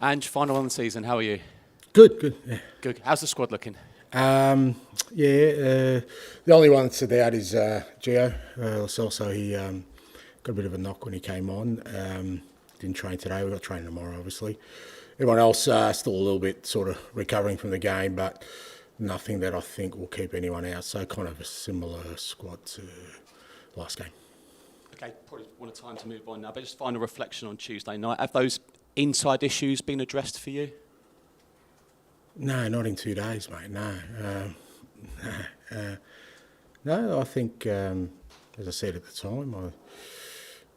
Ange, final on the season. How are you? Good. Yeah. Good. How's the squad looking? The only one that's out is Gio. Also, he got a bit of a knock when he came on. Didn't train today. We've got training tomorrow, obviously. Everyone else still a little bit sort of recovering from the game, but nothing that I think will keep anyone out. So kind of a similar squad to last game. Okay, probably want a time to move on now, but just final reflection on Tuesday night. Have those inside issues been addressed for you? No, not in 2 days, mate. No. No, I think, as I said at the time,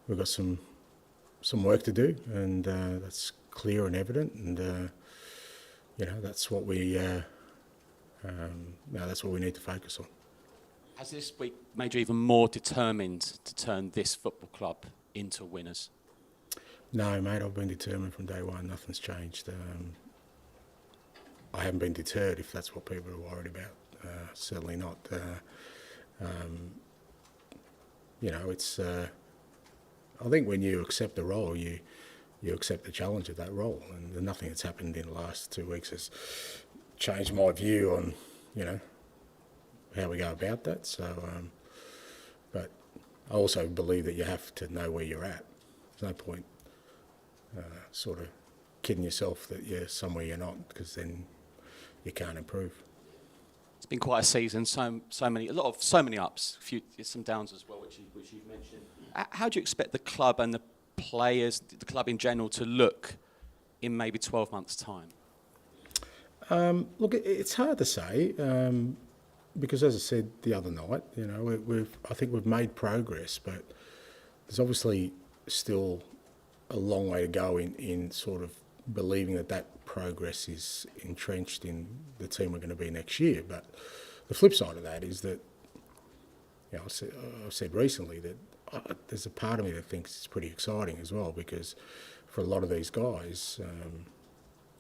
we've got some work to do, and that's clear and evident, and that's what we need to focus on. Has this week made you even more determined to turn this football club into winners? No, mate, I've been determined from day one. Nothing's changed. I haven't been deterred, if that's what people are worried about. Certainly not. It's. I think when you accept the role, you accept the challenge of that role, and nothing that's happened in the last 2 weeks has changed my view on, how we go about that. So, but I also believe that you have to know where you're at. There's no point sort of kidding yourself that you're somewhere you're not, because then you can't improve. It's been quite a season. So many ups, some downs as well, which you've mentioned. How do you expect the club and the players, the club in general, to look in maybe 12 months' time? Look, it's hard to say because, as I said the other night, I think we've made progress, but there's obviously still a long way to go in sort of believing that progress is entrenched in the team we're going to be next year. But the flip side of that is that, I've said recently that there's a part of me that thinks it's pretty exciting as well, because for a lot of these guys,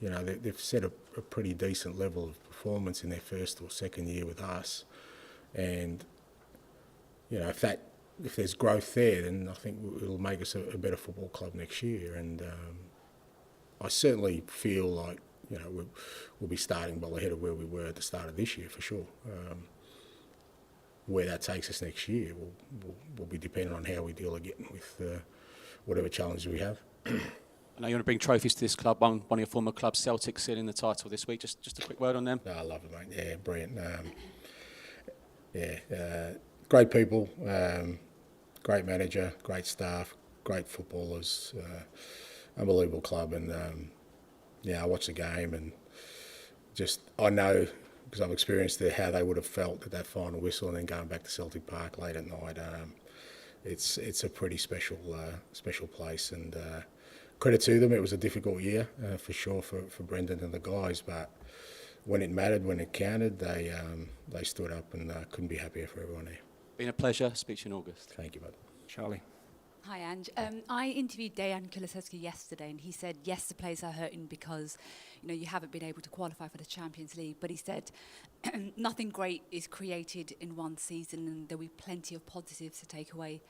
they've set a pretty decent level of performance in their first or second year with us, and if there's growth there, then I think it'll make us a better football club next year. And I certainly feel like we'll be starting well ahead of where we were at the start of this year for sure. Where that takes us next year will be dependent on how we deal again with whatever challenges we have. I know you want to bring trophies to this club. One of your former clubs, Celtic, sitting the title this week. Just a quick word on them. No, I love it, mate. Yeah, brilliant. Great people, great manager, great staff, great footballers, unbelievable club. And I watched the game, and I know, because I've experienced how they would have felt at that final whistle, and then going back to Celtic Park late at night. It's a pretty special place, and credit to them. It was a difficult year for sure for Brendan and the guys, but when it mattered, when it counted, they stood up, and couldn't be happier for everyone here. Been a pleasure. Speak to you in August. Thank you, bud. Charlie. Hi, Ange. I interviewed Dejan Kulusevski yesterday, and he said, yes, the players are hurting because, you haven't been able to qualify for the Champions League. But he said, nothing great is created in one season, and there'll be plenty of positives to take away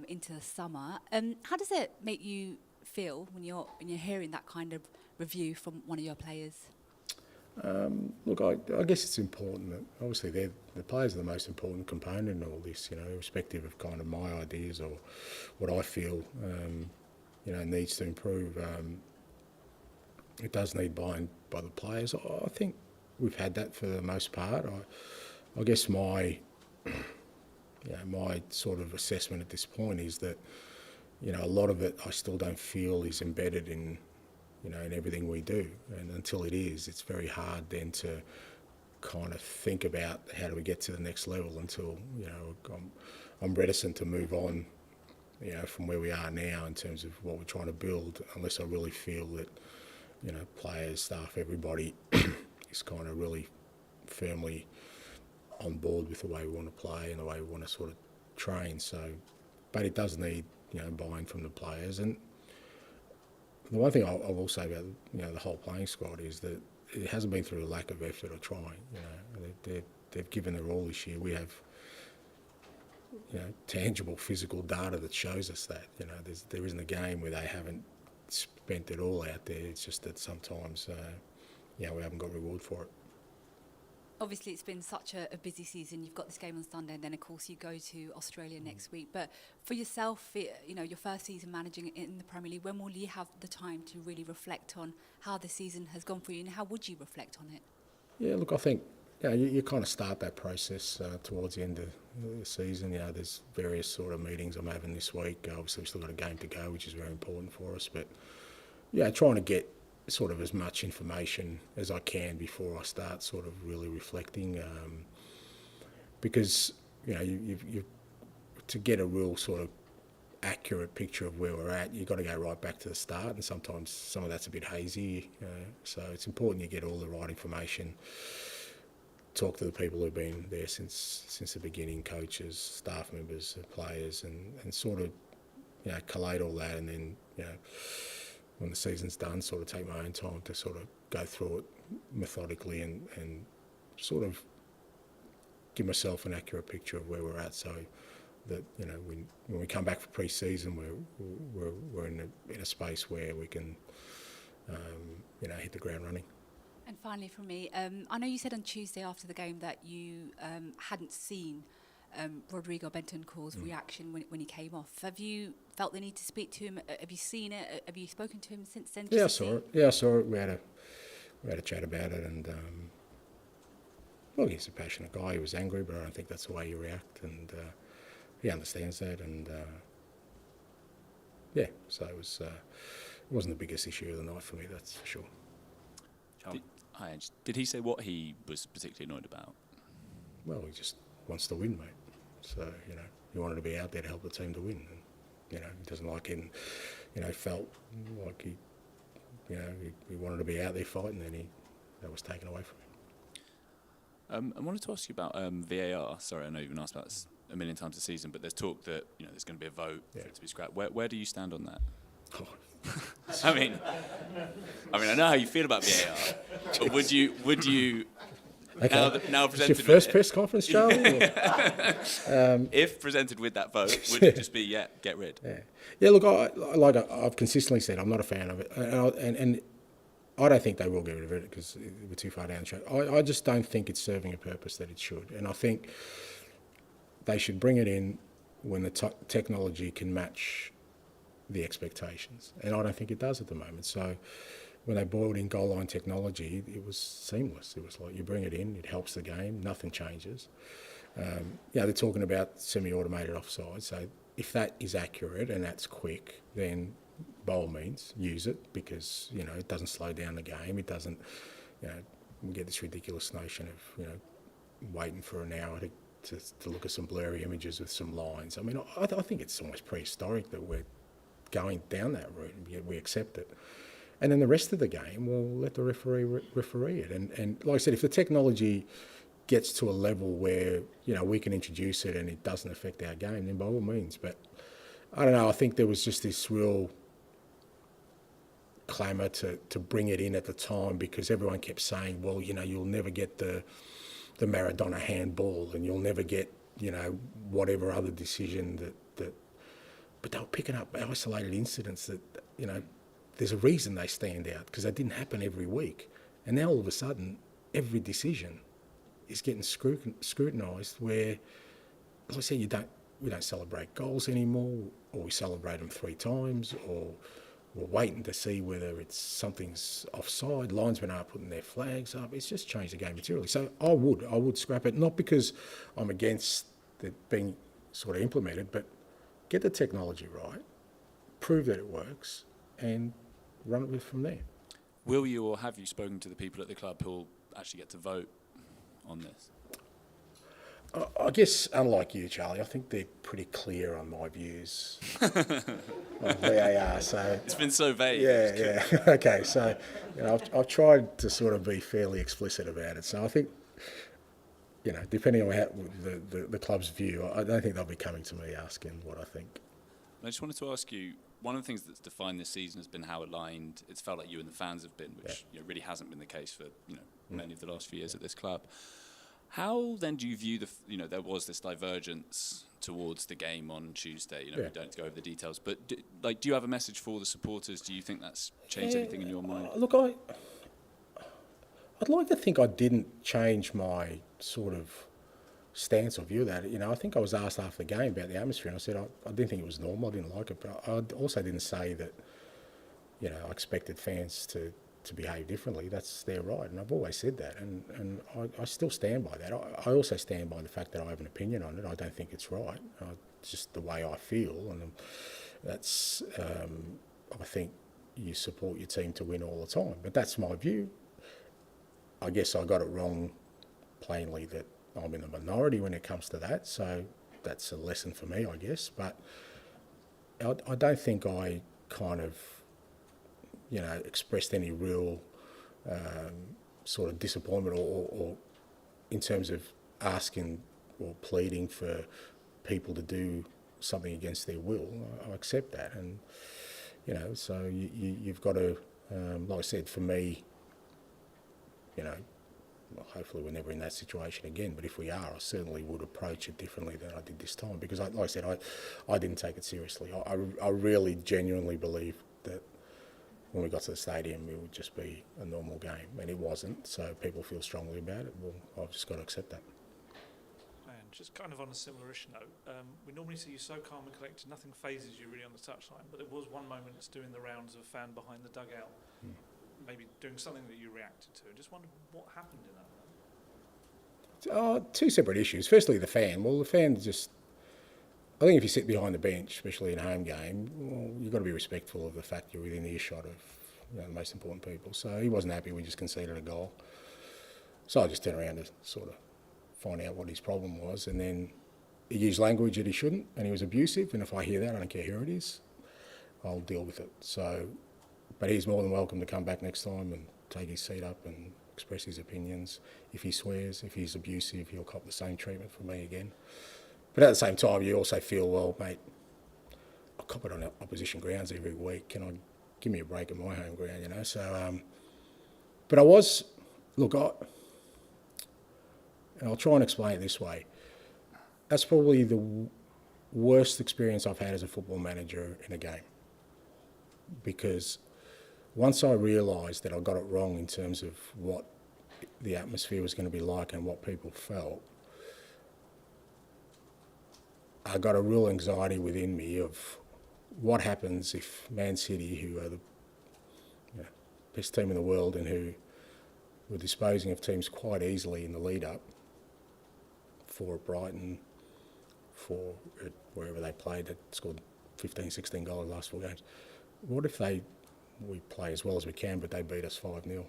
into the summer. How does it make you feel when you're hearing that kind of review from one of your players? Look, I guess it's important that obviously the players are the most important component in all this, irrespective of kind of my ideas or what I feel, needs to improve. It does need buy-in by the players. I think we've had that for the most part. I guess my sort of assessment at this point is that, a lot of it I still don't feel is embedded in everything we do. And until it is, it's very hard then to kind of think about how do we get to the next level until, I'm reticent to move on, from where we are now in terms of what we're trying to build, unless I really feel that, players, staff, everybody is kind of really firmly on board with the way we want to play and the way we want to sort of train. So, but it does need, buy-in from the players. And the one thing I will say about the whole playing squad is that it hasn't been through a lack of effort or trying. They've given their all this year. We have tangible physical data that shows us that. There isn't a game where they haven't spent it all out there. It's just that sometimes, we haven't got reward for it. Obviously, it's been such a busy season. You've got this game on Sunday, and then, of course, you go to Australia next week. But for yourself, your first season managing in the Premier League, when will you have the time to really reflect on how the season has gone for you, and how would you reflect on it? Yeah, look, I think you kind of start that process towards the end of the season. There's various sort of meetings I'm having this week. Obviously, we've still got a game to go, which is very important for us. But, trying to get sort of as much information as I can before I start sort of really reflecting, because you to get a real sort of accurate picture of where we're at, you've got to go right back to the start, and sometimes some of that's a bit hazy. So it's important you get all the right information. Talk to the people who've been there since the beginning, coaches, staff members, players, and sort of collate all that, and then when the season's done, sort of take my own time to sort of go through it methodically and sort of give myself an accurate picture of where we're at, so that when we come back for pre-season, we're in a space where we can hit the ground running. And finally, from me, I know you said on Tuesday after the game that you hadn't seen Rodrigo Bentancur's reaction when he came off. Have you felt the need to speak to him? Have you seen it? Have you spoken to him since then? Yeah, I saw it. Yeah, I saw it. We had a chat about it, and he's a passionate guy. He was angry, but I don't think that's the way you react, and he understands that, and so it wasn't the biggest issue of the night for me, that's for sure. Did he say what he was particularly annoyed about? Well, he just wants to win, mate. So, he wanted to be out there to help the team to win. And, he doesn't like it, and, felt like he wanted to be out there fighting, and that was taken away from him. I wanted to ask you about VAR. Sorry, I know you've been asked about this a million times this season, but there's talk that there's going to be a vote for it to be scrapped. Where do you stand on that? Oh. I mean, I know how you feel about VAR, but would you? Okay. Now It's presented your first with press conference, Charlie? if presented with that vote, would it just be get rid? Yeah. Look, I've consistently said I'm not a fan of it, and I don't think they will get rid of it because we're too far down the track. I just don't think it's serving a purpose that it should, and I think they should bring it in when the technology can match the expectations, and I don't think it does at the moment. So when they brought in goal line technology, it was seamless. It was like you bring it in, it helps the game, nothing changes. They're talking about semi-automated offside, so if that is accurate and that's quick, then by all means use it, because it doesn't slow down the game. It doesn't, we get this ridiculous notion of waiting for an hour to look at some blurry images with some lines. I mean, I think it's almost prehistoric that we're going down that route, and yet we accept it. And then the rest of the game, we'll let the referee referee it. And like I said, if the technology gets to a level where we can introduce it and it doesn't affect our game, then by all means. But I don't know. I think there was just this real clamour to bring it in at the time, because everyone kept saying, well, you'll never get the Maradona handball, and you'll never get whatever other decision that. But they were picking up isolated incidents that there's a reason they stand out, because they didn't happen every week. And now all of a sudden, every decision is getting scrutinised, where, as I said, we don't celebrate goals anymore, or we celebrate them 3 times, or we're waiting to see whether something's offside. Linesmen aren't putting their flags up. It's just changed the game materially. So I would scrap it, not because I'm against it being sort of implemented, but get the technology right, prove that it works, and run it with from there. Will you, or have you spoken to the people at the club who'll actually get to vote on this? I guess, unlike you, Charlie, I think they're pretty clear on my views of VAR. So it's been so vague. Yeah. Okay, so I've tried to sort of be fairly explicit about it. So I think, depending on the club's view, I don't think they'll be coming to me asking what I think. I just wanted to ask you, one of the things that's defined this season has been how aligned it's felt like you and the fans have been, which really hasn't been the case for many of the last few years at this club. How then do you view there was this divergence towards the game on Tuesday. We don't have to go over the details, but do you have a message for the supporters? Do you think that's changed anything in your mind? Look, I'd like to think I didn't change my sort of stance or view of that. I think I was asked after the game about the atmosphere, and I said I didn't think it was normal. I didn't like it, but I also didn't say that. I expected fans to behave differently. That's their right, and I've always said that, and I still stand by that. I also stand by the fact that I have an opinion on it. I don't think it's right. It's just the way I feel, and that's. I think you support your team to win all the time, but that's my view. I guess I got it wrong, plainly, that I'm in the minority when it comes to that. So that's a lesson for me, I guess. But I don't think I kind of, expressed any real sort of disappointment or in terms of asking or pleading for people to do something against their will. I accept that, and so you've got to, like I said, for me, hopefully we're never in that situation again, but if we are, I certainly would approach it differently than I did this time, because like I said, I didn't take it seriously. I really genuinely believe that when we got to the stadium it would just be a normal game, and it wasn't, so people feel strongly about it. Well, I've just got to accept that. And just kind of on a similar-ish note, we normally see you so calm and collected, nothing phases you really on the touchline, but there was one moment that's doing the rounds of a fan behind the dugout, maybe doing something that you reacted to. I just wondered what happened in that moment. Two separate issues. Firstly, the fan. Well, the fan just... I think if you sit behind the bench, especially in a home game, well, you've got to be respectful of the fact you're within earshot of the most important people. So he wasn't happy we just conceded a goal. So I just turned around to sort of find out what his problem was, and then he used language that he shouldn't, and he was abusive, and if I hear that, I don't care who it is, I'll deal with it. So, but he's more than welcome to come back next time and take his seat up and express his opinions. If he swears, if he's abusive, he'll cop the same treatment from me again. But at the same time, you also feel, well, mate, I cop it on opposition grounds every week. Give me a break at my home ground, So, but I was, look, and I'll try and explain it this way. That's probably the worst experience I've had as a football manager in a game. Because once I realised that I got it wrong in terms of what the atmosphere was going to be like and what people felt, I got a real anxiety within me of what happens if Man City, who are the best team in the world and who were disposing of teams quite easily in the lead-up, for Brighton, for wherever they played, that scored 15, 16 goals the last 4 games. What if we play as well as we can, but they beat us 5-0?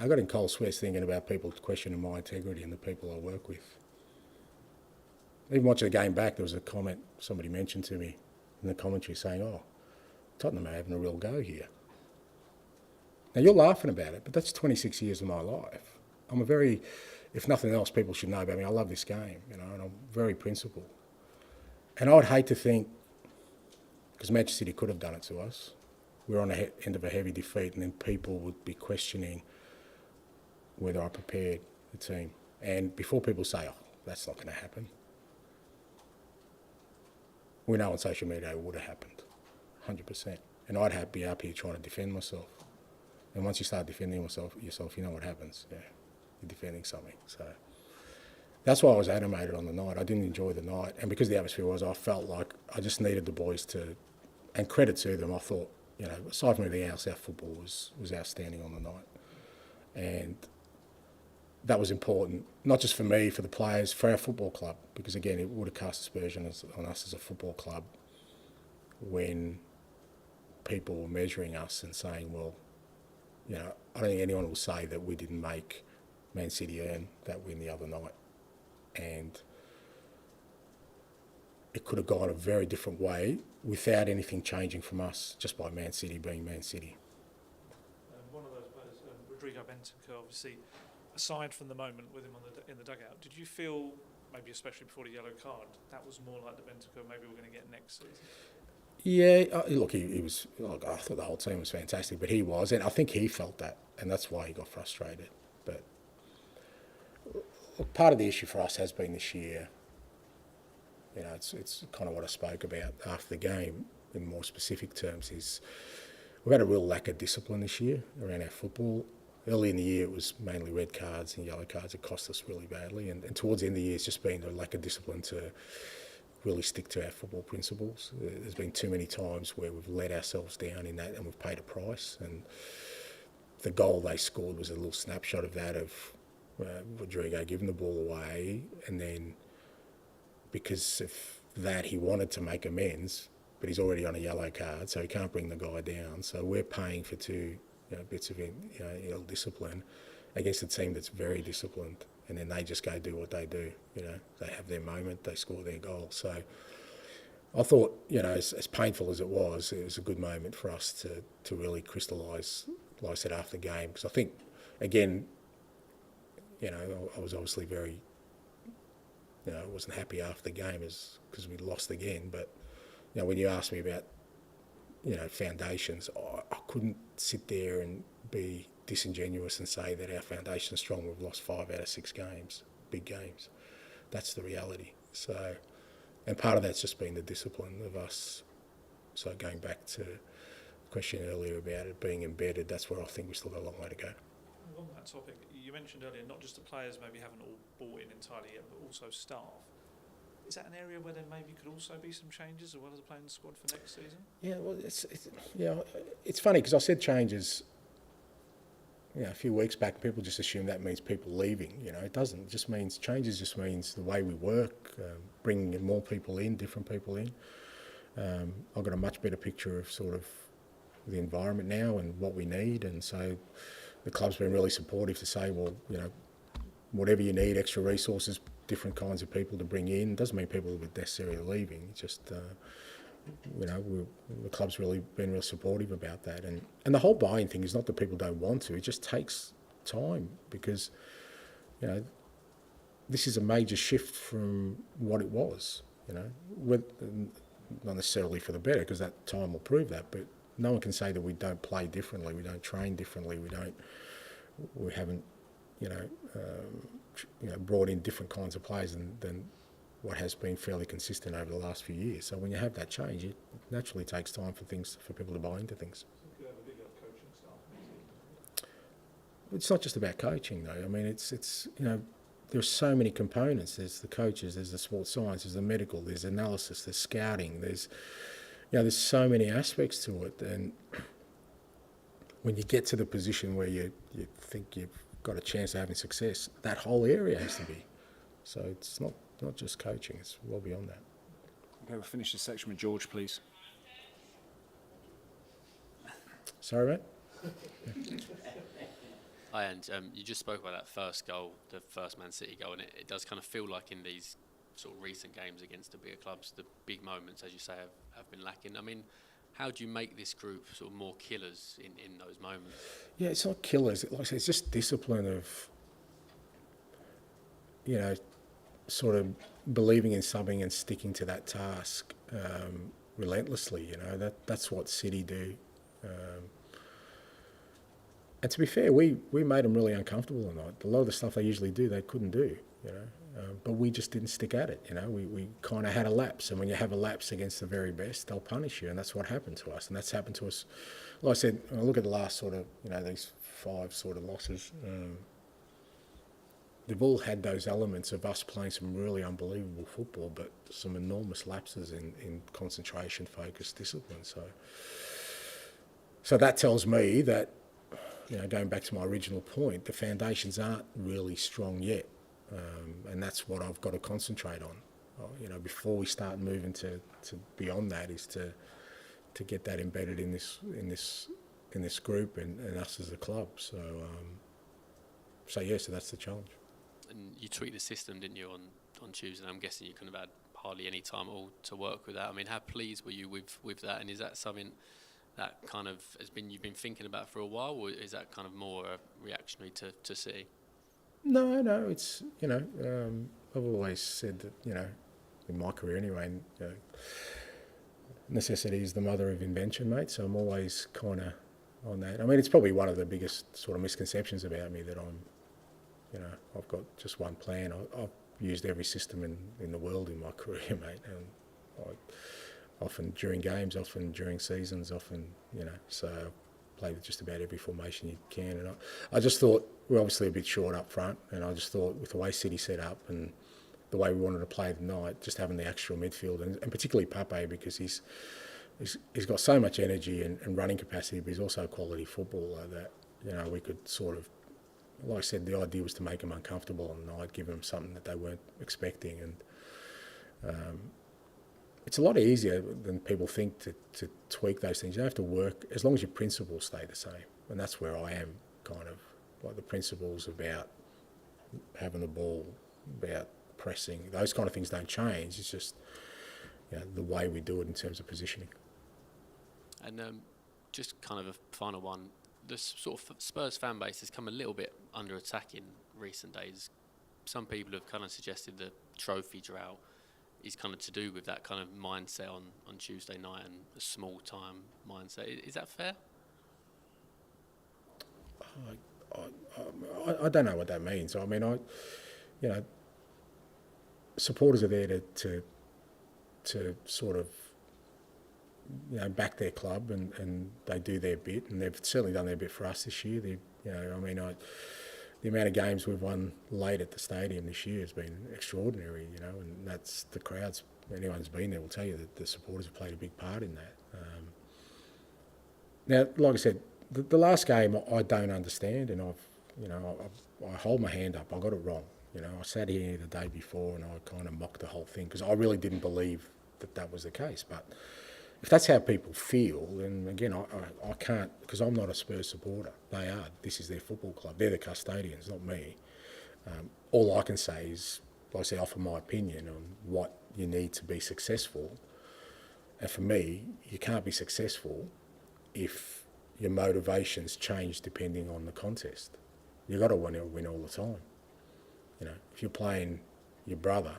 I got in cold sweats thinking about people questioning my integrity and the people I work with. Even watching the game back, there was a comment somebody mentioned to me in the commentary saying, Tottenham are having a real go here. Now, you're laughing about it, but that's 26 years of my life. I'm if nothing else, people should know about me. I love this game, and I'm very principled. And I would hate to think, because Manchester City could have done it to us, we're on the end of a heavy defeat, and then people would be questioning whether I prepared the team. And before people say, that's not going to happen, we know on social media it would have happened, 100%. And I'd be up here trying to defend myself. And once you start defending yourself, you know what happens. Yeah, you're defending something. So that's why I was animated on the night. I didn't enjoy the night. And because the atmosphere was, I felt like I just needed the boys to, and credit to them, I thought, aside from everything else, our football was outstanding on the night. And that was important, not just for me, for the players, for our football club, because again, it would have cast aspersions on us as a football club when people were measuring us and saying, well, I don't think anyone will say that we didn't make Man City earn that win the other night. And it could have gone a very different way without anything changing from us, just by Man City being Man City. One of those players, Rodrigo Bentancur, obviously, aside from the moment with him in the dugout, did you feel, maybe especially before the yellow card, that was more like the Bentancur maybe we're going to get next season? Yeah, look, he was. Look, I thought the whole team was fantastic, but he was, and I think he felt that, and that's why he got frustrated. But look, part of the issue for us has been this year, you know, it's kind of what I spoke about after the game in more specific terms, is we've had a real lack of discipline this year around our football. Early in the year, it was mainly red cards and yellow cards. It cost us really badly. And towards the end of the year, it's just been a lack of discipline to really stick to our football principles. There's been too many times where we've let ourselves down in that and we've paid a price. And the goal they scored was a little snapshot of that, of Rodrigo giving the ball away. And then because of that, he wanted to make amends, but he's already on a yellow card, so he can't bring the guy down. So we're paying for two bits of ill discipline against a team that's very disciplined, and then they just go do what they do. They have their moment, they score their goal. So I thought, as painful as it was a good moment for us to really crystallise, like I said, after the game, because I think, again, I was obviously very, I wasn't happy after the game because we lost again, but when you asked me about foundations, I couldn't sit there and be disingenuous and say that our foundation's strong. We've lost 5 out of 6 games, big games. That's the reality. So, and part of that's just been the discipline of us. So going back to the question earlier about it being embedded, that's where I think we still got a long way to go. On that topic, you mentioned earlier, not just the players maybe haven't all bought in entirely yet, but also staff. Is that an area where there maybe could also be some changes as well as playing the squad for next season? Yeah, well, it's funny because I said changes, a few weeks back. People just assume that means people leaving. It doesn't. It just means changes. Just means the way we work, bringing more people in, different people in. I've got a much better picture of sort of the environment now and what we need, and so the club's been really supportive to say, well, whatever you need, extra resources, different kinds of people to bring in. It doesn't mean people are necessarily leaving. It's just, the club's really been real supportive about that. And the whole buying thing is not that people don't want to. It just takes time because, this is a major shift from what it was, not necessarily for the better because that time will prove that, but no one can say that we don't play differently, we don't train differently, we haven't, brought in different kinds of players than what has been fairly consistent over the last few years. So when you have that change, it naturally takes time for people to buy into things. You have a bigger coaching staff. It's not just about coaching though. I mean, it's there's so many components. There's the coaches, there's the sports science, there's the medical, there's analysis, there's scouting, there's so many aspects to it. And when you get to the position where you think you've got a chance of having success, that whole area has to be. So it's not just coaching, it's well beyond that. Okay, we'll finish this section with George, please. Sorry, mate? Hi, and you just spoke about that first goal, the first Man City goal, and it does kind of feel like in these sort of recent games against the bigger clubs, the big moments, as you say, have been lacking. I mean, how do you make this group sort of more killers in those moments? Yeah, it's not killers. Like I said, it's just discipline of, sort of believing in something and sticking to that task relentlessly. That's what City do. And to be fair, we made them really uncomfortable tonight. A lot of the stuff they usually do, they couldn't do. But we just didn't stick at it. We kind of had a lapse, and when you have a lapse against the very best, they'll punish you, and that's what happened to us. And that's happened to us. Like I said, when I look at the last sort of, these 5 sort of losses. They've all had those elements of us playing some really unbelievable football, but some enormous lapses in concentration, focus, discipline. So that tells me that, going back to my original point, the foundations aren't really strong yet. And that's what I've got to concentrate on. Before we start moving to beyond that, is to get that embedded in this group and us as a club. So that's the challenge. And you tweaked the system, didn't you, on Tuesday? I'm guessing you couldn't have had hardly any time at all to work with that. I mean, how pleased were you with that? And is that something that kind of you've been thinking about for a while, or is that kind of more reactionary to City? No, it's, I've always said that, in my career anyway, necessity is the mother of invention, mate, so I'm always kind of on that. I mean, it's probably one of the biggest sort of misconceptions about me that I'm I've got just one plan. I've used every system in the world in my career, mate. And often during games, often during seasons, so I've played with just about every formation you can. And I just thought we're obviously a bit short up front, and I just thought with the way City set up and the way we wanted to play tonight, just having the extra midfield, and particularly Pape, because he's got so much energy and running capacity, but he's also a quality footballer that, we could sort of, like I said, the idea was to make them uncomfortable, and I'd give them something that they weren't expecting. And it's a lot easier than people think to tweak those things. You don't have to work, as long as your principles stay the same. And that's where I am, kind of, like the principles about having the ball, about pressing, those kind of things don't change. It's just the way we do it in terms of positioning. And just kind of a final one, the sort of Spurs fan base has come a little bit under attack in recent days. Some people have kind of suggested the trophy drought is kind of to do with that kind of mindset on Tuesday night and a small time mindset. Is that fair? I don't know what that means. I mean, supporters are there to sort of back their club, and they do their bit, and they've certainly done their bit for us this year. The amount of games we've won late at the stadium this year has been extraordinary, and that's the crowds. Anyone who's been there will tell you that the supporters have played a big part in that. Now, like I said, the last game I don't understand, and I hold my hand up. I got it wrong. I sat here the day before and I kind of mocked the whole thing because I really didn't believe that was the case. But if that's how people feel, then again, I can't, because I'm not a Spurs supporter. They are. This is their football club. They're the custodians, not me. All I can say is, like I say, offer my opinion on what you need to be successful. And for me, you can't be successful if your motivations change depending on the contest. You've got to want to win all the time. If you're playing your brother,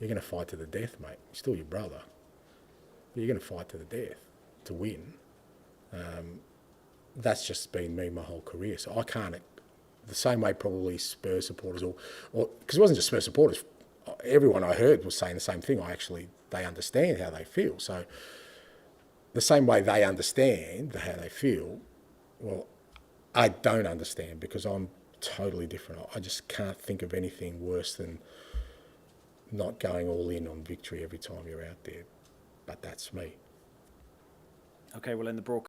you're going to fight to the death, mate. He's still your brother. But you're going to fight to the death to win. That's just been me my whole career. So I can't, the same way probably Spurs supporters, or because it wasn't just Spurs supporters, everyone I heard was saying the same thing. They understand how they feel. So the same way they understand how they feel, well, I don't understand because I'm totally different. I just can't think of anything worse than not going all in on victory every time you're out there. But that's me. Okay, we'll end the broadcast.